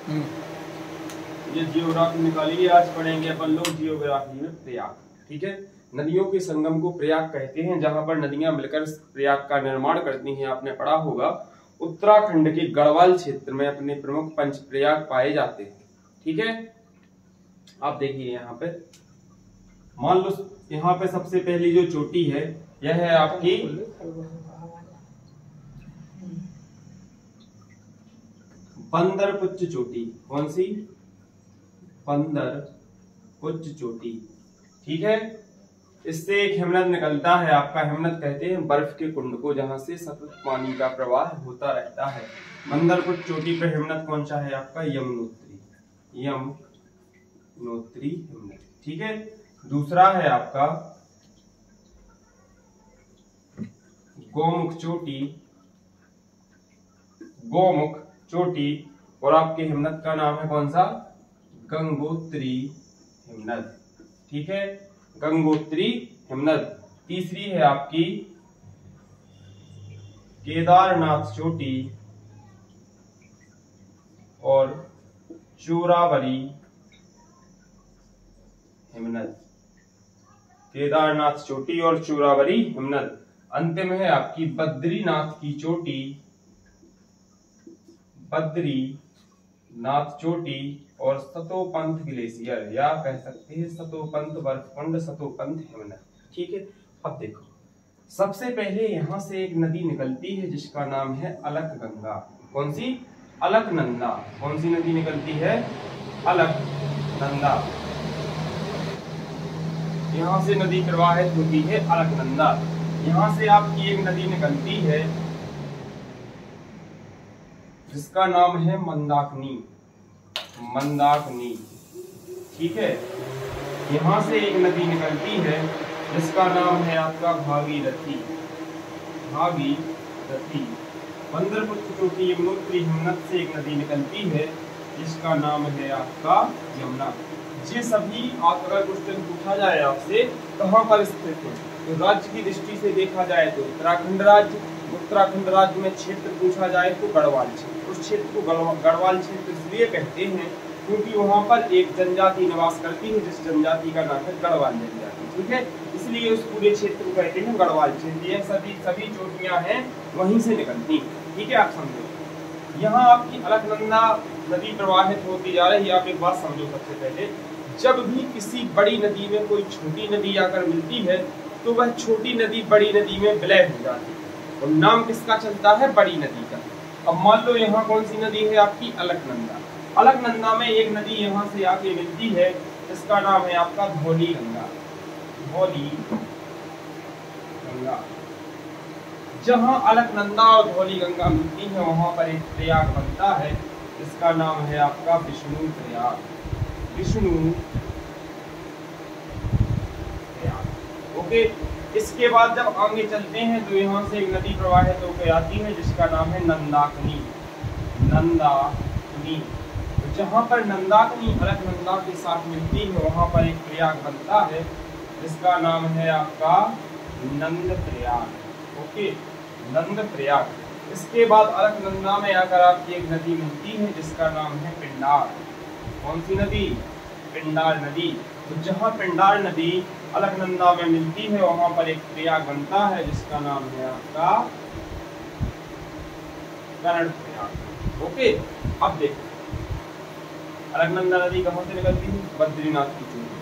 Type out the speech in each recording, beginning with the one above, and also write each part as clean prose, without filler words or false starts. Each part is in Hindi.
ये जियोग्राफी निकालिए। आज पढ़ेंगे अपन लोग जियोग्राफी में प्रयाग। ठीक है, नदियों के संगम को प्रयाग कहते हैं, जहां पर नदियां मिलकर प्रयाग का निर्माण करती हैं। आपने पढ़ा होगा उत्तराखंड के गढ़वाल क्षेत्र में अपने प्रमुख पंच प्रयाग पाए जाते हैं। ठीक है, आप देखिए यहाँ पे मान लो यहाँ पे सबसे पहली जो चोटी है यह है आपकी बंदरपुच्छ चोटी। कौन सी? बंदरपुच्छ चोटी। ठीक है, इससे एक हिमनद निकलता है। आपका हिमनद कहते हैं बर्फ के कुंड को, जहां से सतत पानी का प्रवाह होता रहता है। बंदरपुच्छ चोटी पर हिमनद कौन सा है आपका? यमुनोत्री। यमुनोत्री हिमनद। ठीक है, दूसरा है आपका गोमुख चोटी। गोमुख चोटी, और आपके हिमनद का नाम है कौन सा? गंगोत्री हिमनद। ठीक है, गंगोत्री हिमनद। तीसरी है आपकी केदारनाथ चोटी और चोरावरी हिमनद। केदारनाथ चोटी और चोरावरी हिमनद। अंतिम है आपकी बद्रीनाथ की चोटी। बद्रीनाथ चोटी और सतोपंथ ग्लेशियर, या कह सकते हैं सतोपंथ बर्फकुंड, सतोपंथ हिमनद। ठीक है, अब देखो सबसे पहले यहां से एक नदी निकलती है जिसका नाम है अलकनंदा। कौन सी? अलकनंदा। कौन सी नदी निकलती है? अलकनंदा। यहां से नदी प्रवाहित होती है अलकनंदा। यहां से आपकी एक नदी निकलती है जिसका नाम है मंदाकिनी। मंदाकिनी। ठीक है, यहां से एक नदी निकलती है जिसका नाम है आपका भागीरथी। भागीरथी। बंदरपुच्छ चोटी यमुनोत्री हिमनद से एक नदी निकलती है जिसका नाम है आपका यमुना। ये सभी अगर क्वेश्चन पूछा जाए आपसे कहां पर स्थित है, तो राज्य की दृष्टि से देखा जाए तो उत्तराखंड राज्य। उत्तराखंड राज्य में क्षेत्र पूछा जाए तो गढ़वाल क्षेत्र। उस क्षेत्र को गढ़वाल क्षेत्र इसलिए कहते हैं क्योंकि वहां पर एक जनजाति निवास करती है जिस जनजाति का नाम है गढ़वाल जनजाति। ठीक है, इसलिए उस पूरे क्षेत्र को कहते हैं गढ़वाल क्षेत्र। ये सभी चोटियां हैं वहीं से निकलती। ठीक है, आप समझो। यहाँ आपकी अलकनंदा नदी प्रवाहित होती जा रही है। आप एक बात समझो, सबसे पहले जब भी किसी बड़ी नदी में कोई छोटी नदी आकर मिलती है तो वह छोटी नदी बड़ी नदी में विलय हो जाती है और नाम किसका चलता है? बड़ी नदी का। अब मान लो यहाँ कौन सी नदी है आपकी? अलकनंदा। अलकनंदा में एक नदी यहाँ से आके मिलती है जिसका नाम है आपका धौली गंगा। धौली गंगा। जहाँ अलकनंदा और धौली गंगा मिलती है वहां पर एक प्रयाग बनता है जिसका नाम है आपका विष्णु प्रयाग। विष्णु प्रयाग। ओके, इसके बाद जब आगे चलते हैं तो यहाँ से एक नदी प्रवाहित होकर आती है जिसका नाम है नंदाकिनी। नंदाकिनी। तो जहाँ पर नंदाकिनी अलकनंदा के साथ मिलती है वहां पर एक प्रयाग बनता है जिसका नाम है आपका नंद प्रयाग। ओके, नंद प्रयाग। इसके बाद अलकनंदा में आकर आपकी एक नदी मिलती है जिसका नाम है पिंडार। कौन सी नदी? पिंडार नदी। तो जहाँ पिंडार नदी अलकनंदा में मिलती है वहां पर एक प्रयाग बनता है जिसका नाम है आपका कर्ण प्रयाग। ओके, अब देखो अलकनंदा नदी कहां से निकलती है? बद्रीनाथ की चोटी,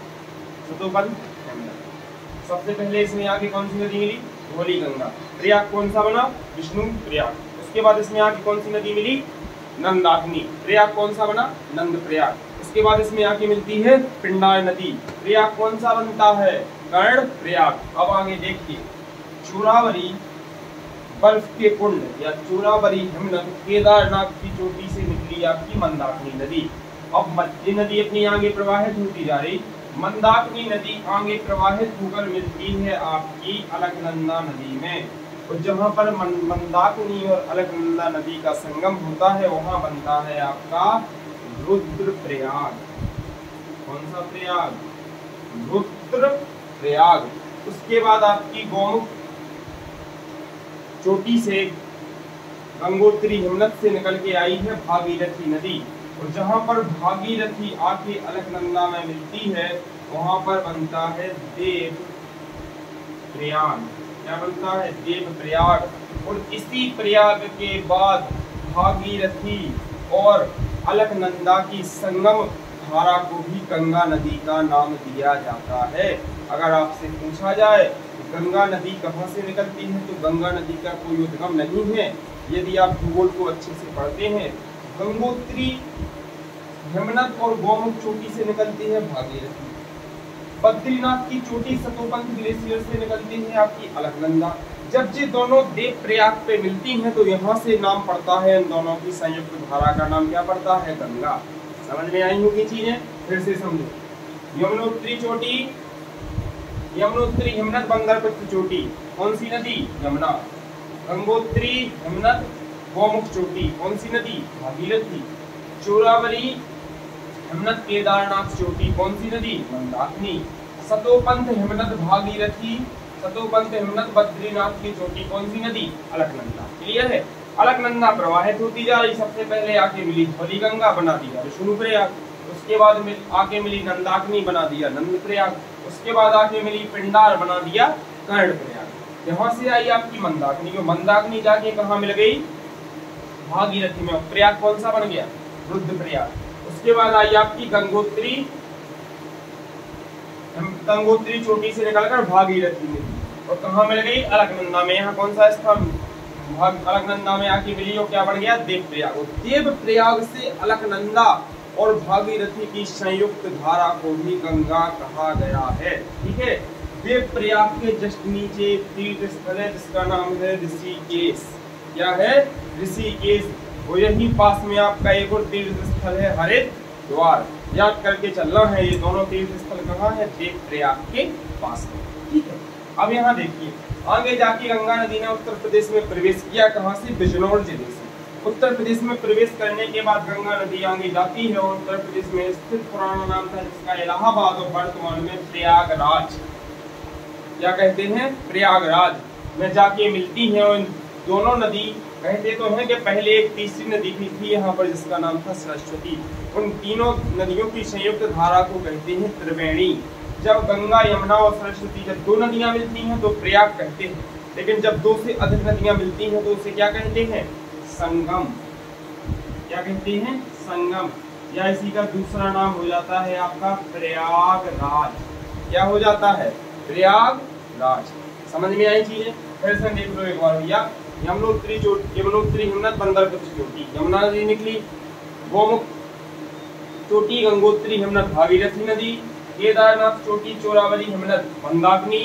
सतोपंथ हिमनद। सबसे पहले इसमें आगे कौन सी नदी मिली? धौली गंगा। प्रयाग कौन सा बना? विष्णु प्रयाग। उसके बाद इसमें आगे कौन सी नदी मिली? नंदाकिनी। प्रयाग कौन सा बना? नंद प्रयाग। उसके बाद इसमें आके मिलती है पिंडार नदी। प्रयाग कौन सा बनता है? कर्ण प्रयाग। अब आगे देखिए, चोरावरी बर्फ के कुंड या चोरावरी हिमनद केदारनाथ की चोटी से निकली आपकी मंदाकिनी नदी। अब ये नदी अपनी आगे प्रवाहित होती जा रही। मंदाकिनी नदी आगे प्रवाहित होकर मिलती है आपकी अलकनंदा नदी में, और जहां पर मंदाकिनी और अलकनंदा नदी का संगम होता है वहां बनता है आपका रुद्रप्रयाग। कौन सा प्रयाग? रुद्रप्रयाग। उसके बाद आपकी गोमुख चोटी से गंगोत्री हिमनद से निकल के आई है भागीरथी नदी। और जहाँ पर भागीरथी आके अलकनंदा में मिलती है वहां पर बनता है देव प्रयाग। क्या बनता है? देव प्रयाग। और इसी प्रयाग के बाद भागीरथी और अलकनंदा की संगम धारा को भी गंगा नदी का नाम दिया जाता है। अगर आपसे पूछा जाए गंगा नदी कहाँ से निकलती है तो गंगा नदी का कोई उद्गम नहीं है। यदि आप भूगोल को अच्छे से पढ़ते हैं, गंगोत्री, यमुनत और गौमुख चोटी से निकलती है भागीरथी। बद्रीनाथ की चोटी सतोपंथ ग्लेशियर से निकलती है आपकी अलकनंदा। जब ये दोनों देव प्रयाग पे मिलती हैं तो यहाँ से नाम पड़ता है, इन दोनों की संयुक्त धारा का नाम क्या पड़ता है? गंगा। समझ में आई होगी चीजें? फिर से समझो। यमुनोत्री चोटी, यमुनोत्री हिमनद बंदरपत्र चोटी, कौन सी नदी? यमुना। गंगोत्री हिमनद गौमुख चोटी, कौन सी नदी? भागीरथी। चोरावली हिमनद केदारनाथ चोटी, कौन सी नदी? मंदाकिनी। सतोपंथ हिमनद भागीरथी, सतोपंथ हिमनद बद्रीनाथ की चोटी, कौन सी नदी? अलकनंदा। क्लियर है? अलकनंदा प्रवाहित होती जा रही, सबसे पहले आके मिली धौली गंगा, बना दिया विष्णु प्रयाग। उसके बाद आके मिली नंदाकिनी, बना दिया नंद प्रयाग। उसके बाद आके मिली पिंडार, बना दिया कर्ण प्रयाग। यहाँ से आई आपकी मंदाकिनी, मंदाकिनी जाके कहाँ मिल गई? भागीरथी में। प्रयाग कौन सा बन गया? रुद्रप्रयाग। उसके बाद आई आपकी गंगोत्री, गंगोत्री चोटी से निकलकर भागीरथी में, और कहाँ मिल गई? अलकनंदा में। यहाँ कौन सा स्थान? अलकनंदा में आके मिली और क्या बन गया? देव प्रयाग। देव प्रयाग से अलकनंदा और भागीरथी की संयुक्त धारा को भी गंगा कहा गया है। ठीक है? देव प्रयाग के जस्ट नीचे तीर्थ स्थल है जिसका नाम है ऋषिकेश। क्या है? ऋषिकेश। और यही पास में आपका एक और तीर्थ स्थल है हरिद्वार। याद करके चलना है, ये दोनों तीर्थ स्थल कहाँ है? देव प्रयाग के पास में। ठीक है? अब यहाँ देखिए, आगे जाके गंगा नदी ने उत्तर प्रदेश में प्रवेश किया। कहाँ से? बिजनौर जिले से। उत्तर प्रदेश में प्रवेश करने के बाद गंगा नदी आगे जाती है और उत्तर प्रदेश में स्थित पुराना नाम था जिसका इलाहाबाद, और वर्तमान में प्रयागराज। क्या कहते हैं? प्रयागराज में जाके मिलती है। और दोनों नदी कहते तो हैं कि पहले एक तीसरी नदी भी थी यहाँ पर जिसका नाम था सरस्वती। उन तीनों नदियों की संयुक्त धारा को कहते हैं त्रिवेणी। जब गंगा, यमुना और सरस्वती, जब दो नदियां मिलती हैं तो प्रयाग कहते हैं, लेकिन जब दो से अधिक नदियां मिलती हैं तो उसे क्या कहते हैं? संगम। क्या कहते हैं? संगम। या इसी का दूसरा नाम हो जाता है आपका प्रयागराज। क्या हो जाता है? प्रयागराज। समझ में आई चीजें? फिर से देख लो एक बार भैया। यमुनोत्री हिमनद बंदरपत्र चोटी, यमुना नदी निकली। गौमुख चोटी गंगोत्री हिमनद भागीरथी नदी। केदारनाथ चोटी चोरावली हिमनद मंदाकिनी।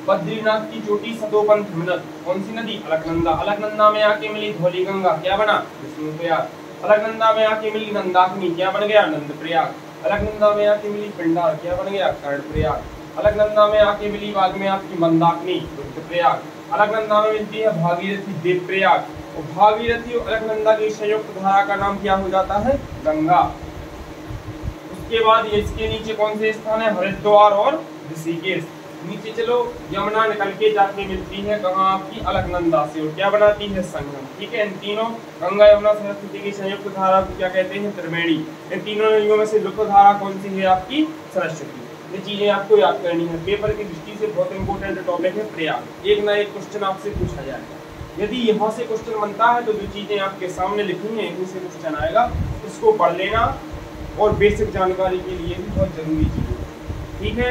बद्रीनाथ की चोटी सतोपंथ हिमनद, कौन सी नदी? अलकनंदा। अलकनंदा में आके मिली धौली गंगा, क्या बना? विष्णु प्रयाग। अलकनंदा में आके मिली नंदाकिनी, क्या बन गया? नंद प्रयाग। अलकनंदा में आके मिली पिंडार, क्या बन गया? कर्ण प्रयाग। अलकनंदा में आके मिली बाद में आपकी मंदाकिनी, रुद्रप्रयाग। अलकनंदा में मिलती है भागीरथी, देव प्रयाग। और भागीरथी और अलकनंदा की संयुक्त धारा का नाम क्या हो जाता है? गंगा। उसके बाद ये इसके नीचे कौन से स्थान है? हरिद्वार और ऋषिकेश। नीचे चलो, यमुना निकल के जाके मिलती है कहाँ? आपकी अलकनंदा से, और क्या बनाती है? संगम। ठीक है? इन तीनों गंगा, यमुना, सरस्वती की संयुक्त धारा को क्या कहते हैं? त्रिवेणी। इन तीनों नदियों में से लुप्त धारा कौन सी है? आपकी सरस्वती। ये चीजें आपको याद करनी है, पेपर की दृष्टि से बहुत इंपॉर्टेंट टॉपिक है प्रयाग। एक ना एक क्वेश्चन आपसे पूछा जाएगा। यदि यहाँ से क्वेश्चन बनता है तो जो चीजें आपके सामने लिखी हैं इन्हीं से क्वेश्चन आएगा, इसको पढ़ लेना और बेसिक जानकारी के लिए भी बहुत जरूरी चीज है। ठीक है?